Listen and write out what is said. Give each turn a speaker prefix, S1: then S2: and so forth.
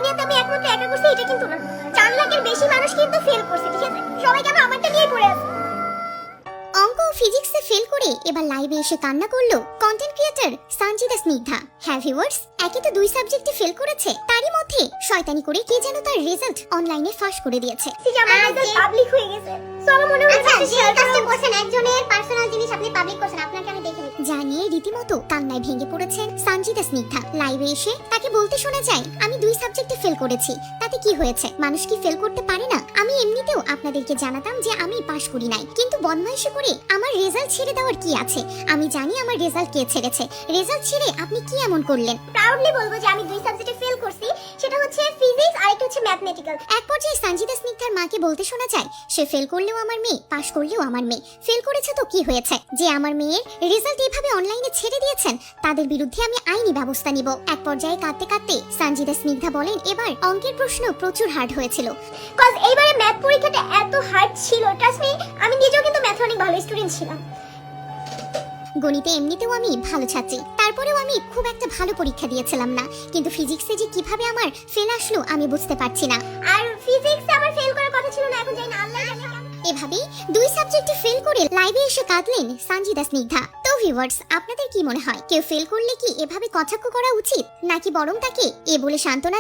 S1: দুনিয়াতে আমি একমাত্র একা করছি এটা কিন্তু না, 4 লাখের বেশি মানুষ কিন্তু ফেল করছে, ঠিক আছে? সবাই কেন আমারটা নিয়ে পড়ে আছে? অঙ্ক ও ফিজিক্সে ফেল করে এবার লাইভে এসে কান্না করলো কন্টেন্ট ক্রিয়েটর সঞ্জিদা স্নিগ্ধা। হ্যাঁ ভিউয়ার্স, একই তো 2 সাবজেক্টে ফেল করেছে, তারই মধ্যে শয়তানি করে কে যেন তার রেজাল্ট অনলাইনে ফাঁস করে দিয়েছে। আমার রেজাল্ট পাবলিক হয়ে গেছে, সো আমার মনে হয় যে শেয়ার করছেন একজনের পার্সোনাল জিনিস আপনি পাবলিক করছেন, আপনাকে আমি দেখে নিই। জানিয়ে রীতিমতো কান্নায় ভেঙে পড়েছেন সঞ্জিদা স্নিগ্ধা। লাইভে এসে তাকে বলতে শোনা যায়, আমি 2 সাবজেক্টে ফেল করেছি, তাতে কি হয়েছে? মানুষ কি ফেল করতে পারে না? আমি এমনিতেও আপনাদেরকে জানাতাম যে আমি পাশ করি নাই, কিন্তু বদমাইশি করে আমার রেজাল্ট ছেড়ে দেওয়ার কি আছে? আমি জানি আমার রেজাল্ট কে ছেড়েছে। রেজাল্ট ছেড়ে আপনি কি এমন করলেন? প্রাউডলি বলবো যে আমি 2 সাবজেক্টে ফেল করছি, সেটা হচ্ছে ফিজিক্স আর একটা হচ্ছে ম্যাথমেটিক্যাল। এক পর্যায়ে সঞ্জিদা স্নিগ্ধার মাকে বলতে শোনা যায়, সে ফেল করলেও আমার মেয়ে, পাশ করলেও আমার মেয়ে। ফেল করেছে তো কি হয়েছে? যে আমার মেয়ের রেজাল্ট এভাবে অনলাইনে ছেড়ে দিয়েছেন, তাদের বিরুদ্ধে আমি আইনি ব্যবস্থা নিব। এক পর্যায়ে কাঁদতে কাঁদতে সঞ্জিদা স্নিগ্ধা বলেন, এবার অঙ্কের প্রশ্ন প্রচুর হার্ড হয়েছিল, কজ এইবারে ম্যাথ পরীক্ষাটা এত হার্ড ছিল, ট্রাস্ট মি, আমি নিজেও কিন্তু ম্যাথে অনেক ভালো স্টুডেন্ট ছিলাম। গণিতে এমনিতেও আমি ভালো ছাত্রী, তারপরেও আমি খুব একটা ভালো পরীক্ষা দিয়েছিলাম না, কিন্তু ফিজিক্সে যে কিভাবে আমার ফেল আসলো আমি বুঝতে পারছি না। আর ফিজিক্সে আমার ফেল করার কথা ছিল না, এখন জানি না আল্লাহ জানে কেন। এভাবেই 2 সাবজেক্টে ফেল করে লাইভে এসে কাঁদলেন সঞ্জিদা স্নিগ্ধা। তো ভিউয়ার্স, আপনাদের কি মনে হয়, কেউ ফেল করলে কি এভাবে কটাক্ষ করা উচিত, নাকি বরং তাকে এ বলে সান্ত্বনা